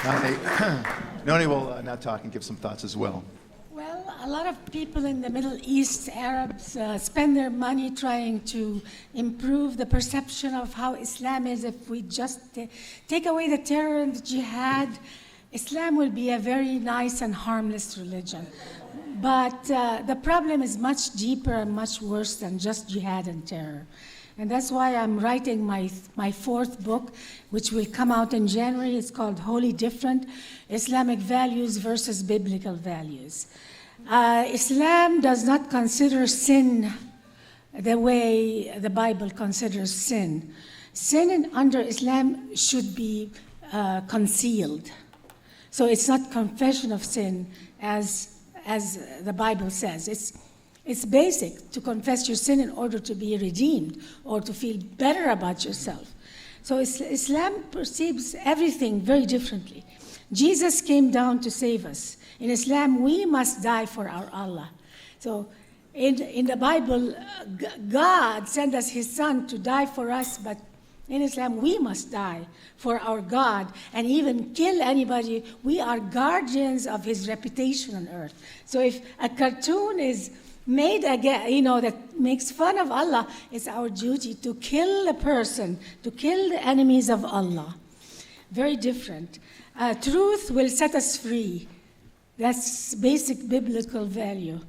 Nonie will now talk and give some thoughts as well. Well, a lot of people in the Middle East, Arabs, spend their money trying to improve the perception of how Islam is. If we just take away the terror and the jihad, Islam will be a very nice and harmless religion. But the problem is much deeper and much worse than just jihad and terror. And that's why I'm writing my fourth book, which will come out in January. It's called Wholly Different: Islamic Values versus Biblical Values. Islam does not consider sin the way the Bible considers sin. Sin under Islam should be concealed. So it's not confession of sin as the Bible says. It's basic to confess your sin in order to be redeemed or to feel better about yourself. So Islam perceives everything very differently. Jesus came down to save us. In Islam, we must die for our Allah. So in the Bible, God sent us his son to die for us, but in Islam, we must die for our God and even kill anybody. We are guardians of his reputation on earth. So if a cartoon is made again, that makes fun of Allah, it's our duty to kill the person, to kill the enemies of Allah. Very different. Truth will set us free. That's basic biblical value.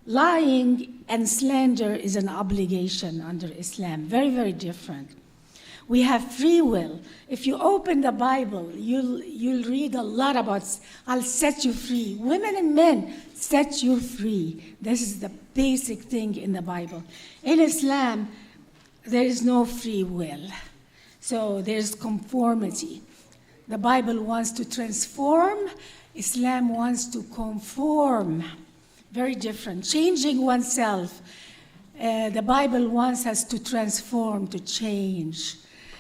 Lying and slander is an obligation under Islam. Very, very different. We have free will. If you open the Bible, you'll read a lot about, I'll set you free. Women and men, set you free. This is the basic thing in the Bible. In Islam, there is no free will. So there's conformity. The Bible wants to transform. Islam wants to conform. Very different. Changing oneself. The Bible wants us to transform, to change,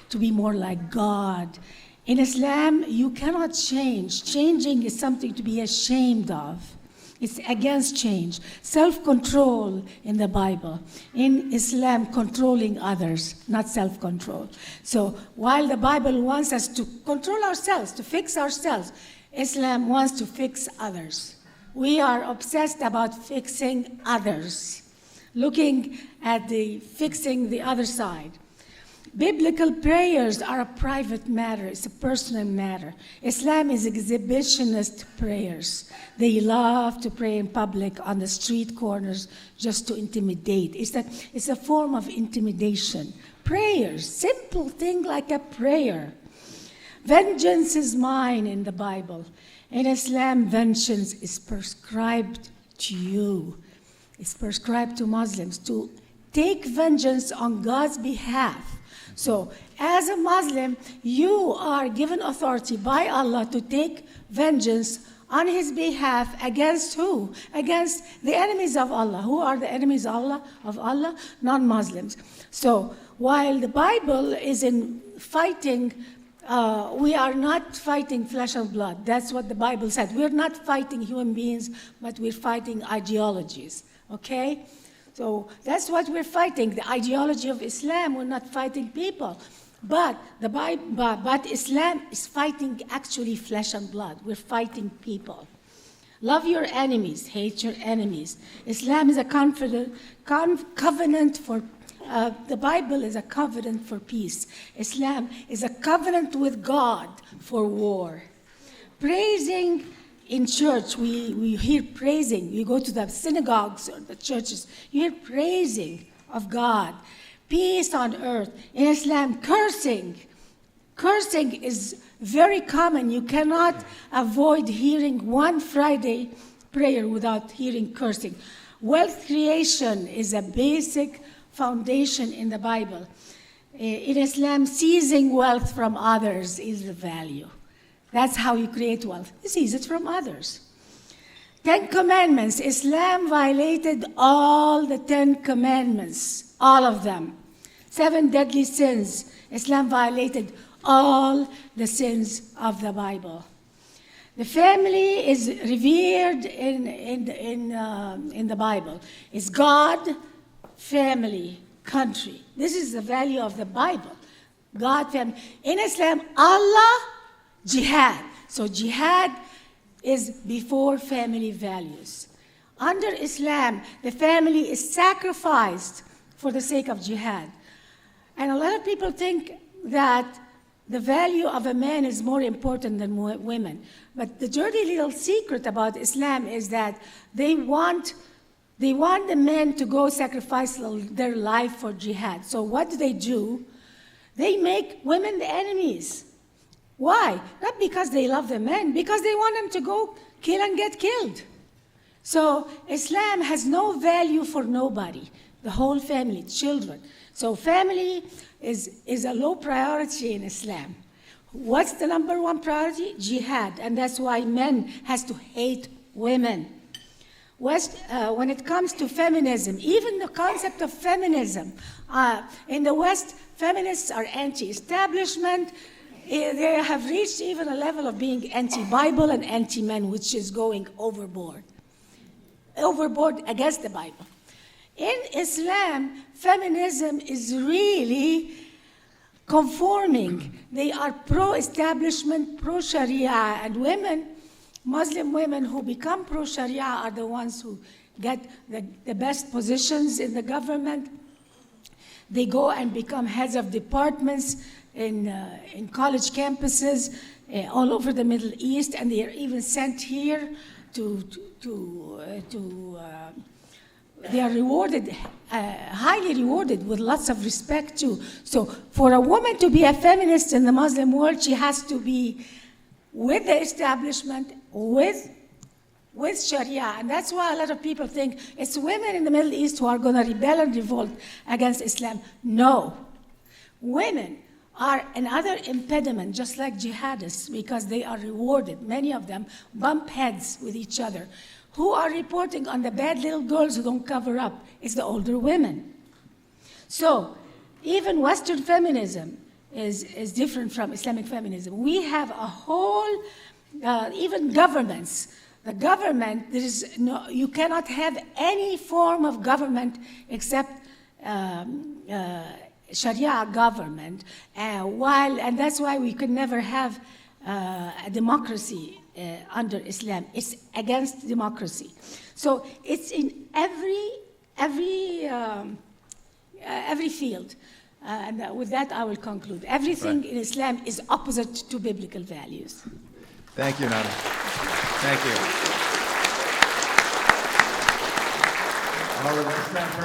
to be more like God. In Islam, you cannot change. Changing is something to be ashamed of. It's against change. Self-control in the Bible. In Islam, controlling others, not self-control. So while the Bible wants us to control ourselves, to fix ourselves, Islam wants to fix others. We are obsessed about fixing others, looking at fixing the other side. Biblical prayers are a private matter. It's a personal matter. Islam is exhibitionist prayers. They love to pray in public on the street corners just to intimidate. It's a form of intimidation. Prayers, simple thing like a prayer. Vengeance is mine in the Bible. In Islam, vengeance is prescribed to you. It's prescribed to Muslims to take vengeance on God's behalf. So, as a Muslim, you are given authority by Allah to take vengeance on his behalf against who? Against the enemies of Allah. Who are the enemies of Allah? Non-Muslims. So, while the Bible is in fighting, we are not fighting flesh and blood. That's what the Bible said. We're not fighting human beings, but we're fighting ideologies. Okay? So that's what we're fighting, the ideology of Islam. We're not fighting people. But Islam is fighting actually flesh and blood. We're fighting people. Love your enemies, hate your enemies. Islam is a covenant for, the Bible is a covenant for peace. Islam is a covenant with God for war. Praising in church, we hear praising. You go to the synagogues or the churches, you hear praising of God. Peace on earth. In Islam, cursing. Cursing is very common. You cannot avoid hearing one Friday prayer without hearing cursing. Wealth creation is a basic foundation in the Bible. In Islam, seizing wealth from others is the value. That's how you create wealth. You seize it from others. 10 Commandments. Islam violated all the 10 Commandments, all of them. 7 deadly sins. Islam violated all the sins of the Bible. The family is revered in the Bible. It's God, family, country. This is the value of the Bible. God, family. In Islam, Allah, jihad. So jihad is before family values. Under Islam, the family is sacrificed for the sake of jihad. And a lot of people think that the value of a man is more important than women. But the dirty little secret about Islam is that they want the men to go sacrifice their life for jihad. So what do? They make women the enemies. Why? Not because they love the men, because they want them to go kill and get killed. So Islam has no value for nobody, the whole family, children. So family is a low priority in Islam. What's the number one priority? Jihad, and that's why men has to hate women. When it comes to feminism, even the concept of feminism, in the West, feminists are anti-establishment. They have reached even a level of being anti-Bible and anti-men, which is going overboard against the Bible. In Islam, feminism is really conforming. They are pro-establishment, pro-Sharia, and women, Muslim women who become pro-Sharia are the ones who get the best positions in the government. They go and become heads of departments in college campuses all over the Middle East, and they are even sent here they are rewarded, highly rewarded with lots of respect too. So for a woman to be a feminist in the Muslim world, she has to be with the establishment, with Sharia. And that's why a lot of people think it's women in the Middle East who are going to rebel and revolt against Islam. No. Women are another impediment, just like jihadists, because they are rewarded. Many of them bump heads with each other. Who are reporting on the bad little girls who don't cover up? It's the older women. So even Western feminism is different from Islamic feminism. We have a whole, even governments. The government, you cannot have any form of government except Sharia government, and that's why we could never have a democracy under Islam. It's against democracy. So it's in every field. And with that, I will conclude. Everything in Islam is opposite to biblical values. Thank you, Nonie. Thank you.